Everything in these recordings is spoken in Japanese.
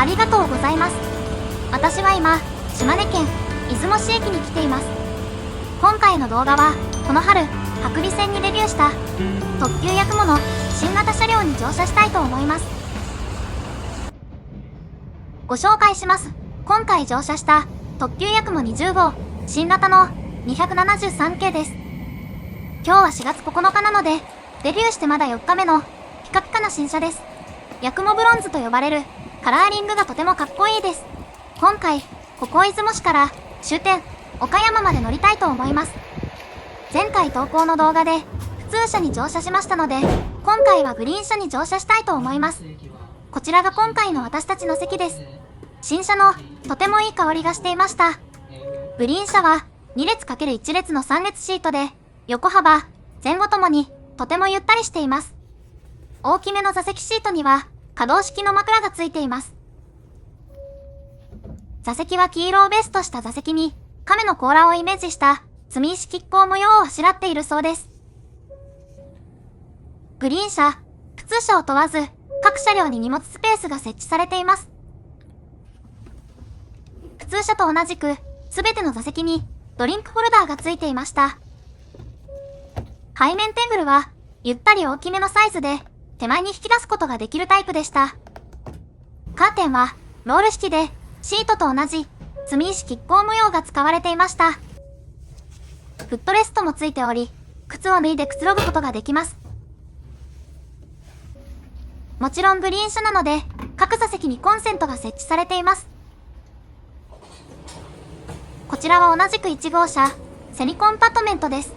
ありがとうございます。私は今、島根県出雲市駅に来ています。今回の動画は、この春、伯備線にデビューした特急やくもの新型車両に乗車したいと思います。ご紹介します。今回乗車した特急やくも20号新型の273系です。今日は4月9日なので、デビューしてまだ4日目のピカピカな新車です。やくもブロンズと呼ばれるカラーリングがとてもかっこいいです。今回、ここ出雲市から終点岡山まで乗りたいと思います。前回投稿の動画で普通車に乗車しましたので、今回はグリーン車に乗車したいと思います。こちらが今回の私たちの席です。新車のとてもいい香りがしていました。グリーン車は2列 ×1 列の3列シートで、横幅、前後ともにとてもゆったりしています。大きめの座席シートには可動式の枕がついています。座席は黄色をベースとした座席に亀の甲羅をイメージした積石亀甲模様をあしらっているそうです。グリーン車、普通車を問わず各車両に荷物スペースが設置されています。普通車と同じくすべての座席にドリンクホルダーがついていました。背面テーブルはゆったり大きめのサイズで手前に引き出すことができるタイプでした。カーテンはロール式でシートと同じ積石亀甲模様が使われていました。フットレストもついており、靴を脱いでくつろぐことができます。もちろんグリーン車なので各座席にコンセントが設置されています。こちらは同じく1号車セミコンパートメントです。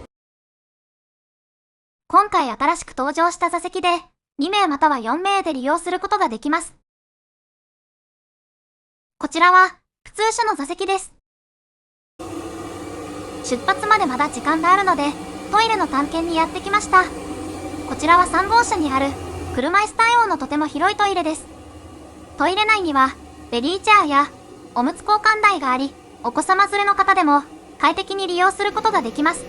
今回新しく登場した座席で2名または4名で利用することができます。こちらは普通車の座席です。出発までまだ時間があるのでトイレの探検にやってきました。こちらは3号車にある車椅子対応のとても広いトイレです。トイレ内にはベビーチェアやおむつ交換台があり、お子様連れの方でも快適に利用することができます。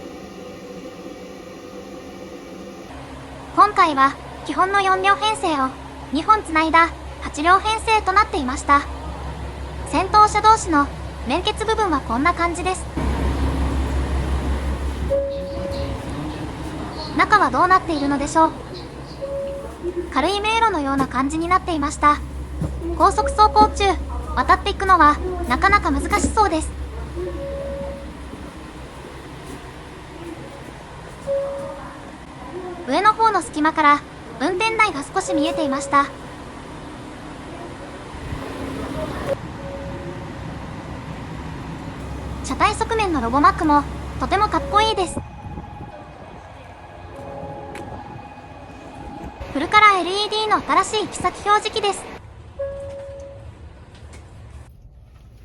今回は基本の4両編成を2本つないだ8両編成となっていました。先頭車同士の連結部分はこんな感じです。中はどうなっているのでしょう。軽い迷路のような感じになっていました。高速走行中、渡っていくのはなかなか難しそうです。上の方の隙間から運転台が少し見えていました。車体側面のロゴマークもとてもかっこいいです。フルカラー LED の新しい行き先表示器です。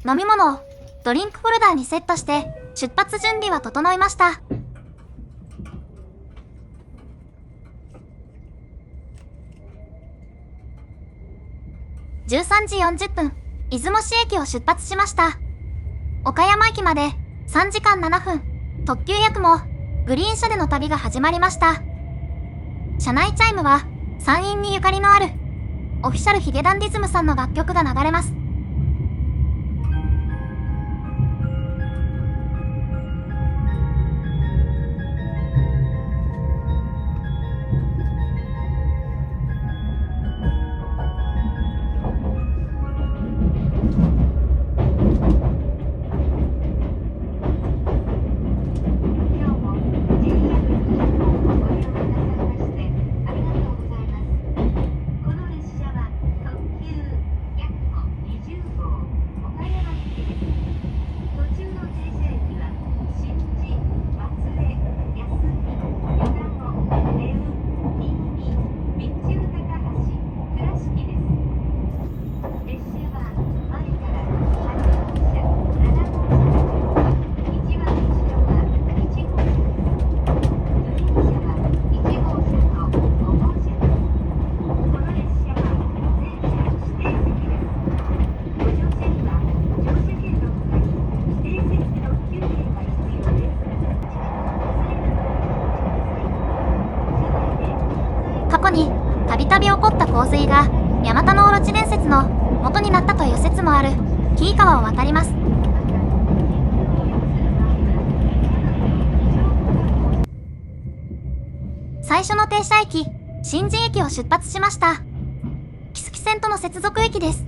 飲み物をドリンクホルダーにセットして出発準備は整いました。13時40分、出雲市駅を出発しました。岡山駅まで3時間7分、特急やくもグリーン車での旅が始まりました。車内チャイムは山陰にゆかりのあるオフィシャルヒゲダンディズムさんの楽曲が流れます。過去にたびたび起こった洪水がヤマタノオロチ伝説の元になったと言紀伊川を渡ります。最初の停車駅、新地駅を出発しました。木次線との接続駅です。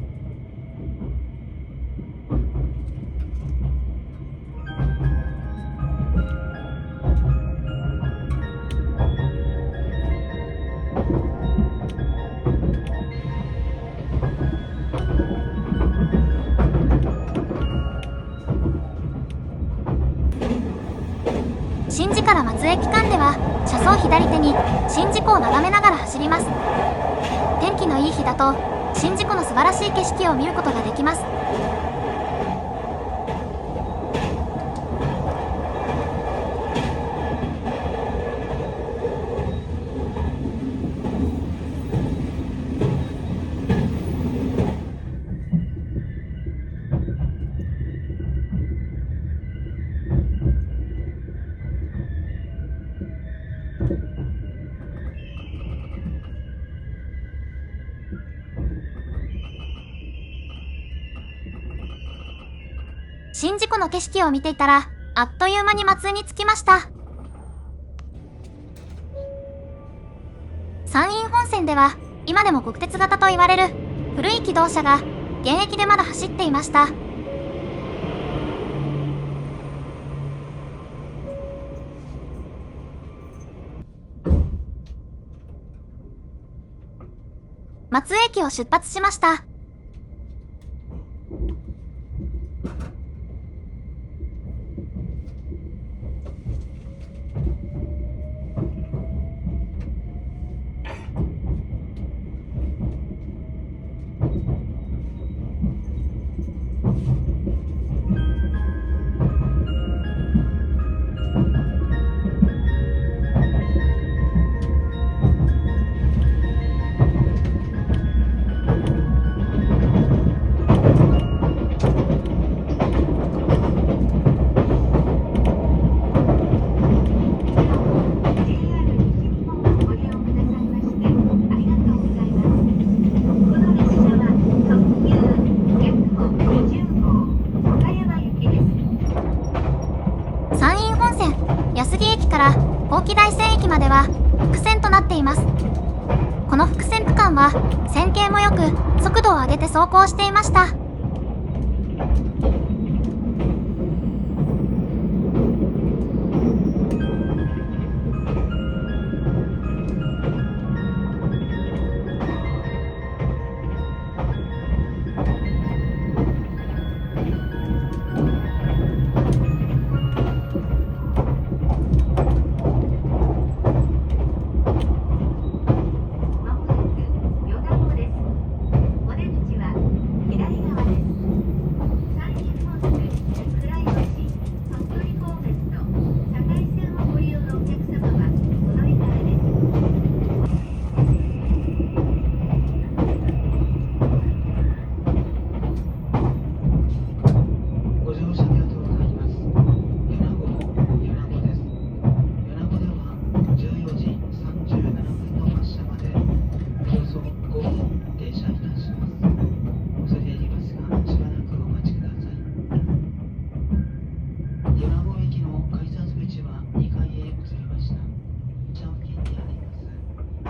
新地から松江駅間では車窓左手に新地湖を眺めながら走ります。天気のいい日だと新地湖の素晴らしい景色を見ることができます。新地湖の景色を見ていたら、あっという間に松江に着きました。山陰本線では、今でも国鉄型と言われる古い気動車が現役でまだ走っていました。松江駅を出発しました。山陰本線安来駅から伯耆大山駅までは複線となっています。この複線区間は線形もよく速度を上げて走行していました。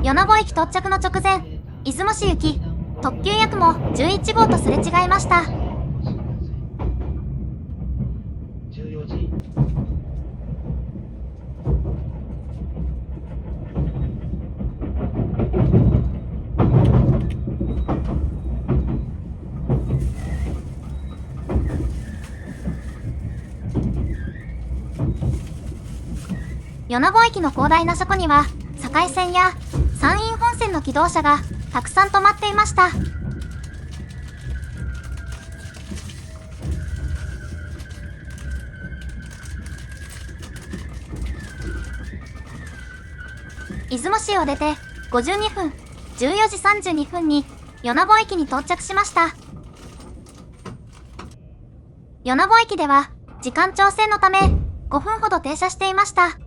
米子駅到着の直前、出雲市行き特急やくも11号とすれ違いました。米子駅の広大な車庫には境線や山陰本線の気動車がたくさん止まっていました。出雲市を出て52分、14時32分に米子駅に到着しました。米子駅では時間調整のため5分ほど停車していました。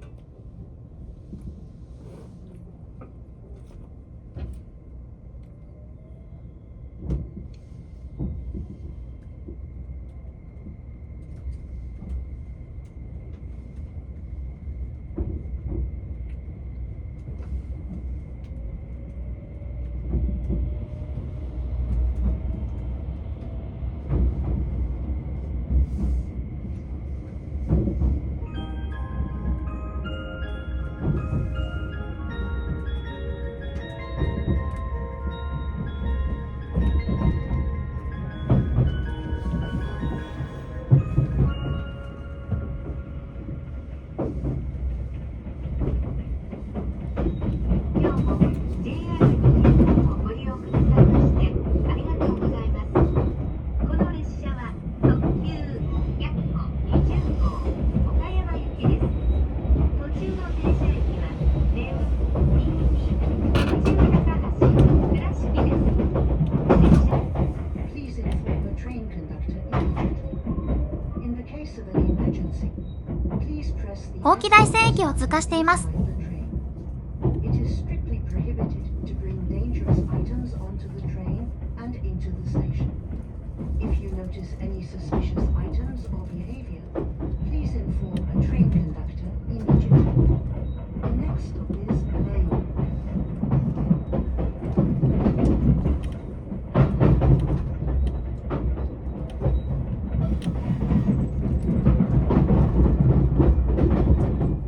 大木大山駅を通過しています。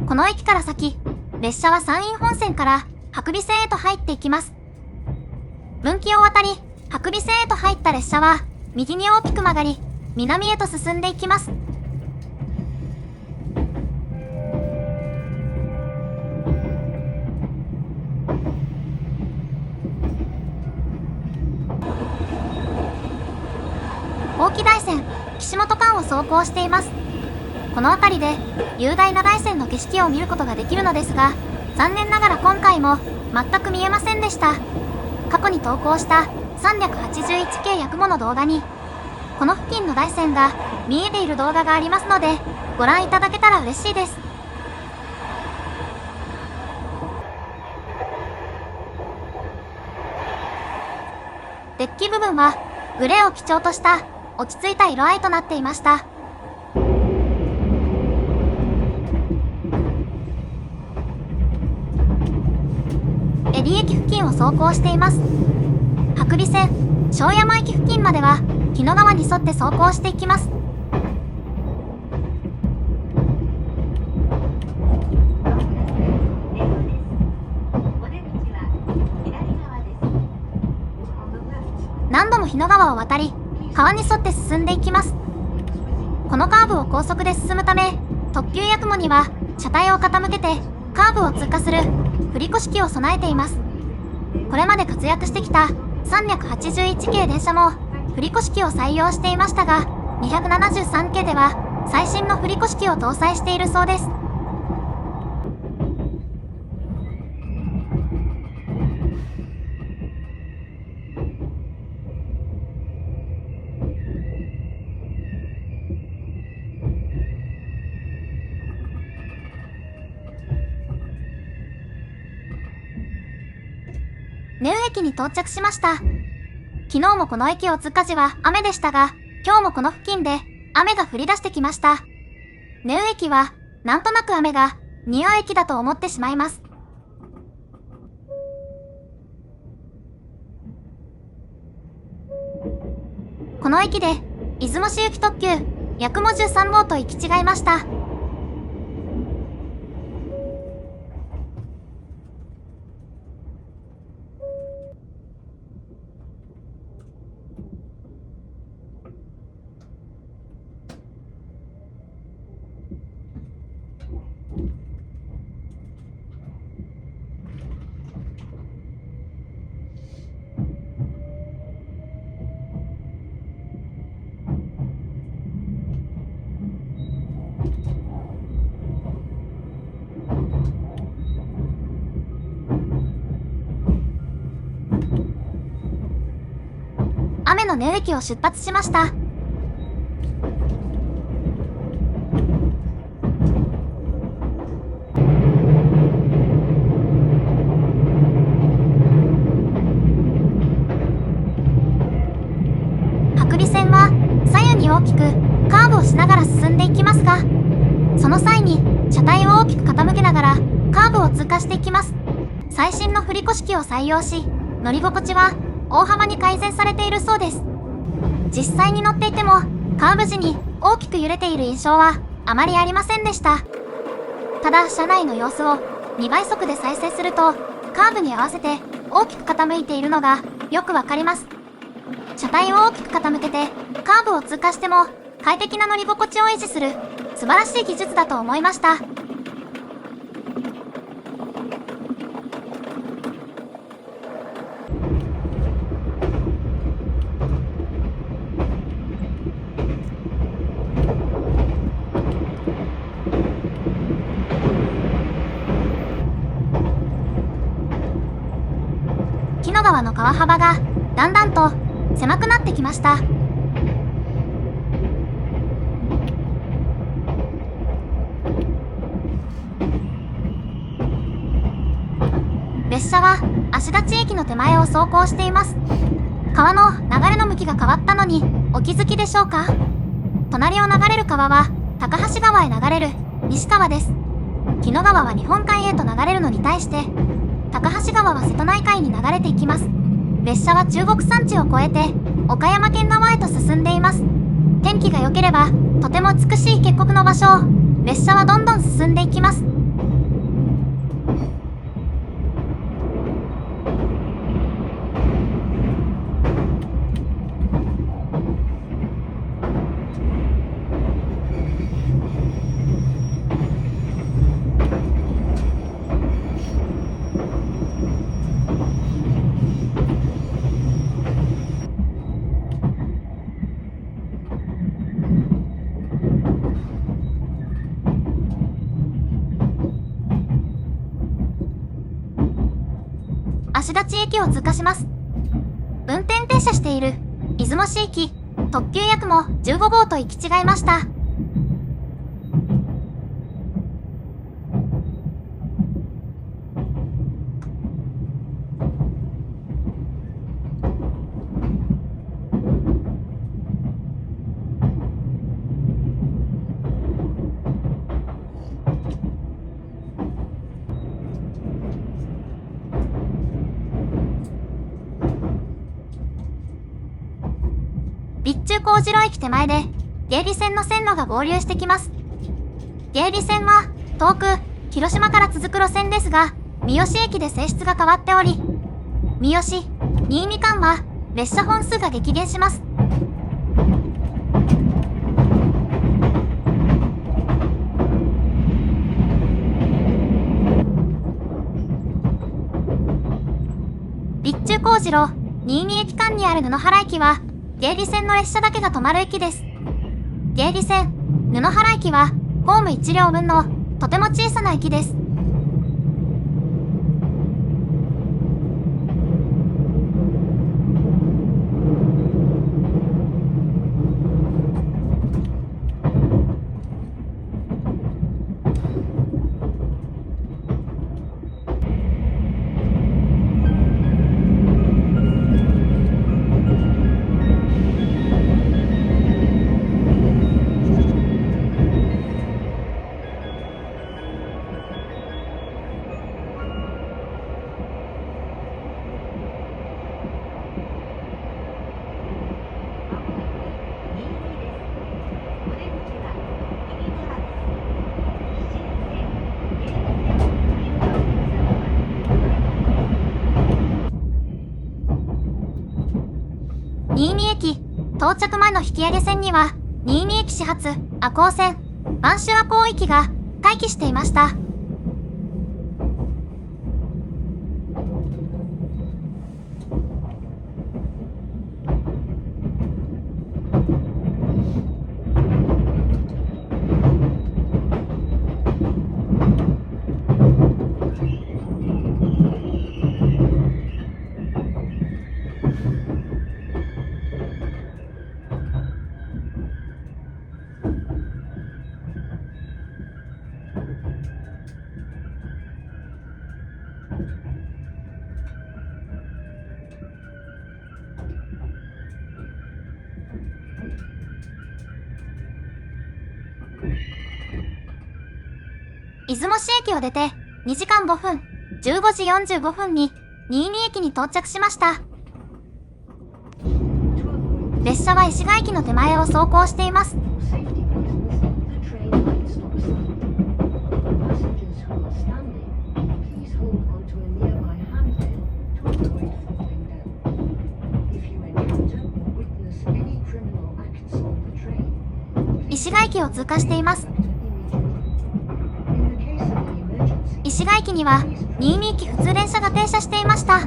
この駅から先、列車は山陰本線から伯備線へと入っていきます。分岐を渡り、伯備線へと入った列車は、右に大きく曲がり、南へと進んでいきます。大木大山、岸本間を走行しています。この辺りで雄大な大山の景色を見ることができるのですが、残念ながら今回も全く見えませんでした。過去に投稿した381系ヤクモの動画に、この付近の大山が見えている動画がありますので、ご覧いただけたら嬉しいです。デッキ部分はグレーを基調とした落ち着いた色合いとなっていました。江里駅付近を走行しています。伯備線、庄山駅付近までは日野川に沿って走行していきます。何度も日野川を渡り、川に沿って進んでいきます。このカーブを高速で進むため、特急やくもには車体を傾けてカーブを通過する振り子式を備えています。これまで活躍してきた381系電車も振り子式を採用していましたが、273系では最新の振り子式を搭載しているそうです。根羽駅に到着しました。昨日もこの駅を通過時は雨でしたが、今日もこの付近で雨が降り出してきました。根羽駅はなんとなく雨が似合う駅だと思ってしまいます。この駅で出雲市行き特急やくも13号と行き違いました。雨の根羽駅を出発しました。伯備線は左右に大きくカーブをしながら進んでいきますが、その際に車体を大きく傾けながらカーブを通過していきます。最新の振り子式を採用し、乗り心地は大幅に改善されているそうです。実際に乗っていてもカーブ時に大きく揺れている印象はあまりありませんでした。ただ車内の様子を2倍速で再生すると、カーブに合わせて大きく傾いているのがよくわかります。車体を大きく傾けてカーブを通過しても快適な乗り心地を維持する素晴らしい技術だと思いました。紀の川の川幅がだんだんと狭くなってきました。列車は足立駅の手前を走行しています。川の流れの向きが変わったのにお気づきでしょうか？隣を流れる川は高橋川へ流れる西川です。紀の川は日本海へと流れるのに対して高橋川は瀬戸内海に流れていきます。列車は中国山地を越えて岡山県側へと進んでいます。天気が良ければとても美しい渓谷の場所を列車はどんどん進んでいきます。足立駅を通過します。運転停車している出雲市駅特急やくも15号と行き違いました。備中工事路駅手前で芸備線の線路が合流してきます。芸備線は遠く広島から続く路線ですが、三好駅で性質が変わっており、三好、新見間は列車本数が激減します。備中工事路新見駅間にある布原駅は芸備線の列車だけが止まる駅です。芸備線布原駅はホーム1両分のとても小さな駅です。新見駅到着前の引き上げ線には新見駅始発赤穂線播州赤穂駅が待機していました。出雲市駅を出て2時間5分、15時45分に新見駅に到着しました。列車は石垣駅の手前を走行しています。石垣駅を通過しています。石垣駅には新見駅普通電車が停車していました。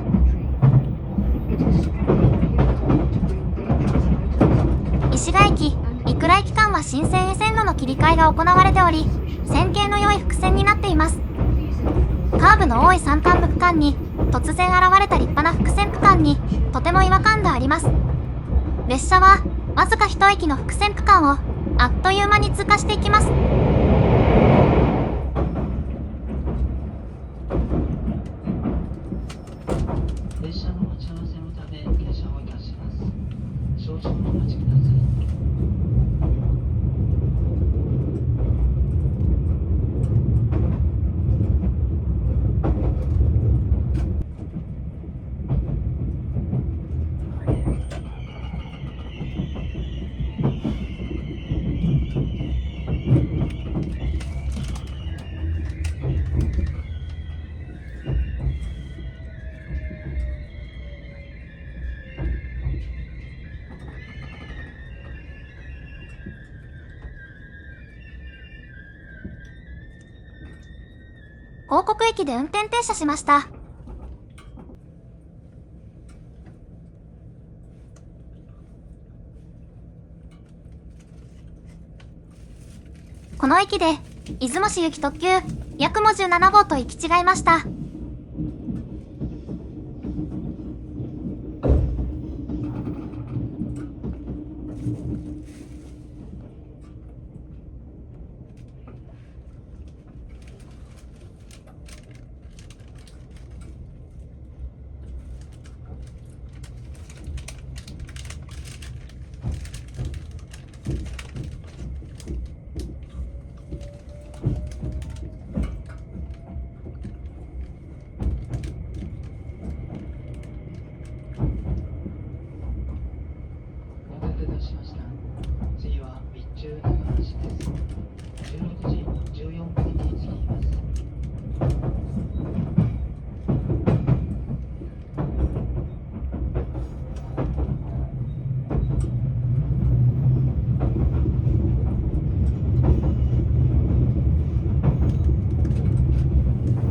石垣駅生倉駅間は新線へ線路の切り替えが行われており、線形の良い複線になっています。カーブの多い山間部区間に突然現れた立派な複線区間にとても違和感があります。列車はわずか一駅の複線区間をあっという間に通過していきます。広告駅で運転停車しました。この駅で、出雲市行き特急、やくも17号と行き違いました。次は備中高橋です。16時14分に着きます。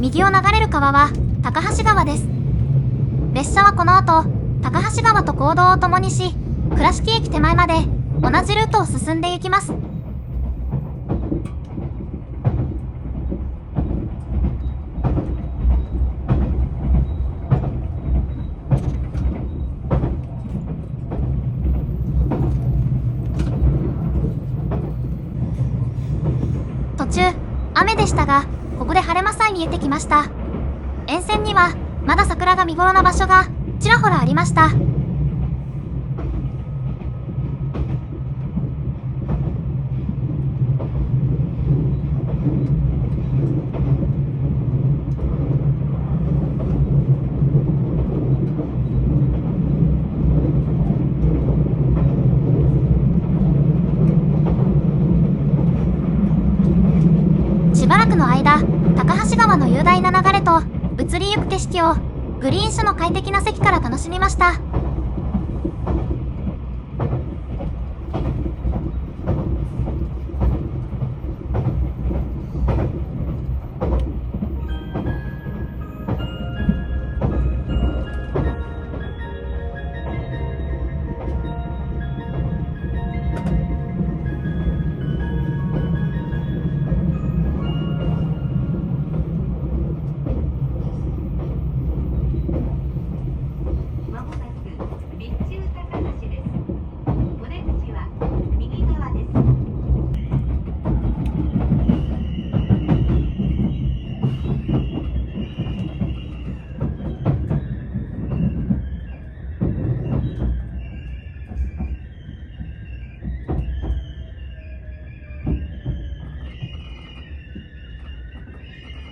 右を流れる川は高橋川です。列車はこの後、高橋川と公道を共にし、倉敷駅手前まで同じルートを進んで行きます。途中、雨でしたが、ここで晴れ間さえ見えてきました。沿線にはまだ桜が見頃な場所がちらほらありました。しばらくの間、高橋川の雄大な流れと移りゆく景色をグリーン車の快適な席から楽しみました。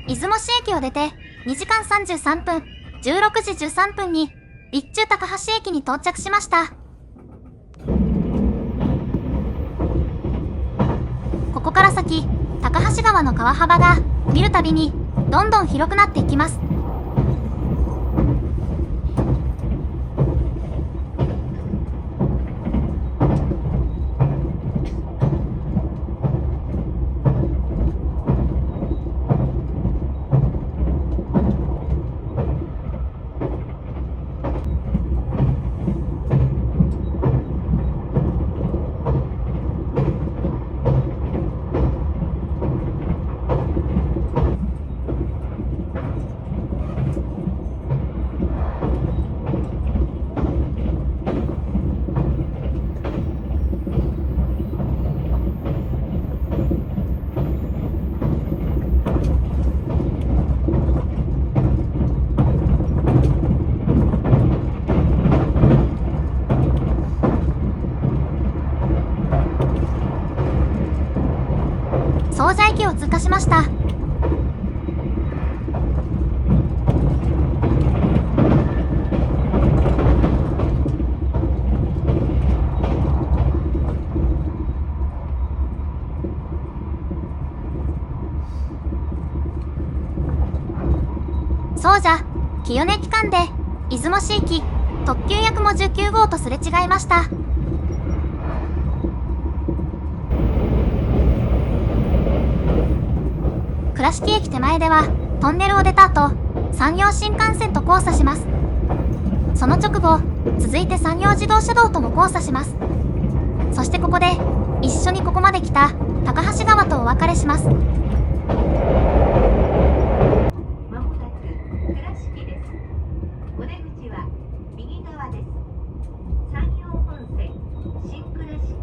出雲市駅を出て2時間33分、16時13分に備中高橋駅に到着しました。ここから先、高橋川の川幅が見るたびにどんどん広くなっていきます。総社駅を通過しました。総社清根駅間で出雲市行き特急やくも19号とすれ違いました。倉敷駅手前ではトンネルを出た後、山陽新幹線と交差します。その直後、続いて山陽自動車道とも交差します。そしてここで、一緒にここまで来た高橋川とお別れします。まもなく倉敷です。お出口は右側です。山陽本線、新倉敷、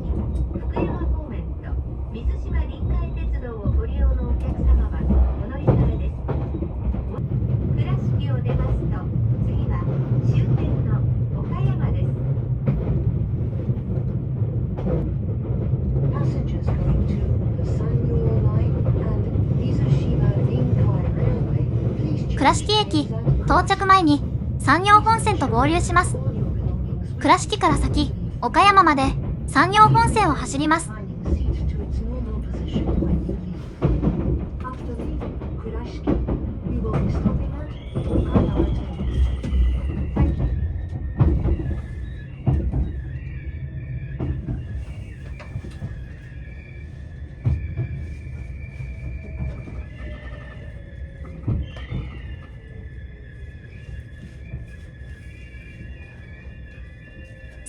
福山方面と水島臨海鉄道をご利用のお客様はお乗り換えです。倉敷を出ますと、次は終点の岡山です。Passengers going to the Sanyo Line and Mizushima Rinkai Railway, please check 倉敷駅到着前に山陽本線と合流します。 all your belongings 倉敷から先、岡山まで山陽本線を走ります。 finding the seat to its normal position when you leave. After leaving Kurashiki, we will be stopping at Okayama Terminus. Thank you.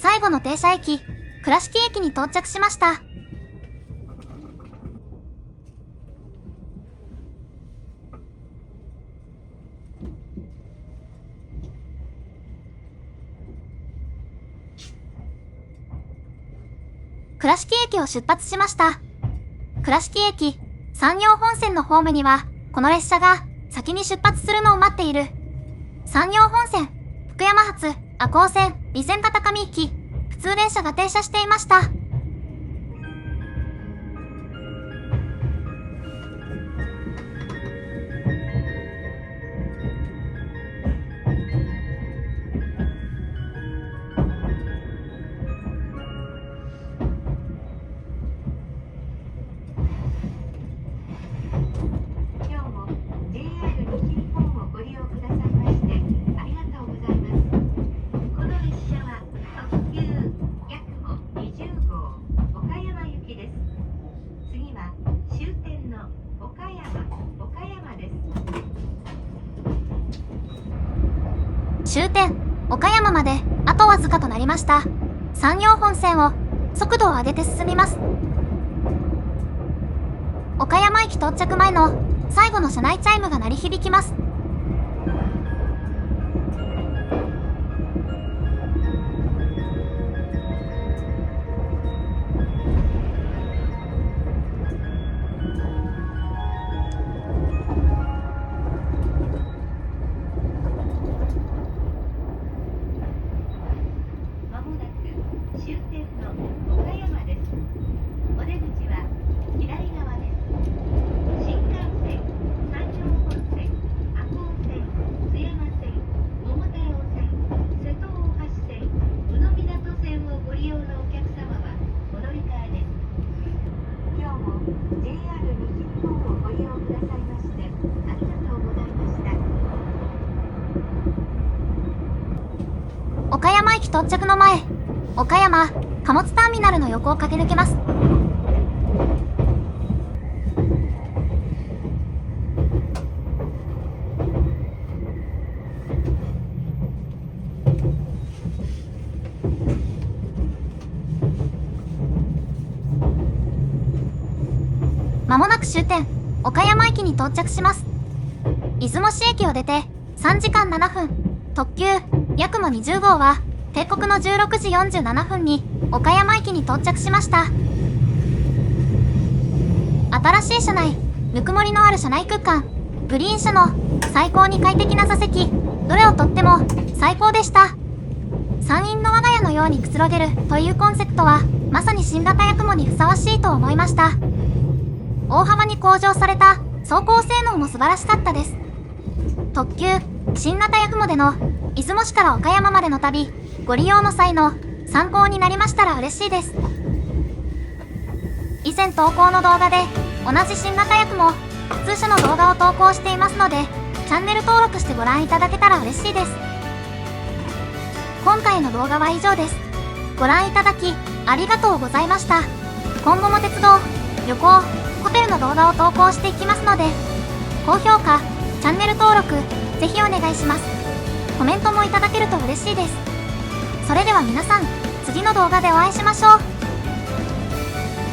最後の停車駅、倉敷駅に到着しました。倉敷駅を出発しました。倉敷駅、山陽本線のホームには、この列車が先に出発するのを待っている。山陽本線、福山発、赤穂線、備前方上行き、普通電車が停車していました。今日も JR 西日本をご利用くださいましてありがとうございます。この列車は特急やくも20号岡山行きです。次は終点の岡山です。終点、岡山まであとわずかとなりました。山陽本線を速度を上げて進みます。岡山駅到着前の最後の車内チャイムが鳴り響きます。まもなく終点の岡山です。お出口は左側です。新幹線、山陽本線、赤穂線、津山線、桃太郎線、瀬戸大橋線、宇野港線をご利用のお客様はお乗り換えです。今日も JR 西日本をご利用くださいましてありがとうございました。岡山駅到着の前、岡山貨物ターミナルの横を駆け抜けます。まもなく終点、岡山駅に到着します。出雲市駅を出て3時間7分、特急やくも20号は定刻の16時47分に岡山駅に到着しました。新しい車内、ぬくもりのある車内空間、グリーン車の最高に快適な座席、どれをとっても最高でした。山陰の我が家のようにくつろげるというコンセプトはまさに新型やくもにふさわしいと思いました。大幅に向上された走行性能も素晴らしかったです。特急新型やくもでの出雲市から岡山までの旅、ご利用の際の参考になりましたら嬉しいです。以前投稿の動画で同じ新型やくも通車の動画を投稿していますので、チャンネル登録してご覧いただけたら嬉しいです。今回の動画は以上です。ご覧いただきありがとうございました。今後も鉄道、旅行、ホテルの動画を投稿していきますので、高評価、チャンネル登録、ぜひお願いします。コメントもいただけると嬉しいです。それでは皆さん、次の動画でお会いしましょう。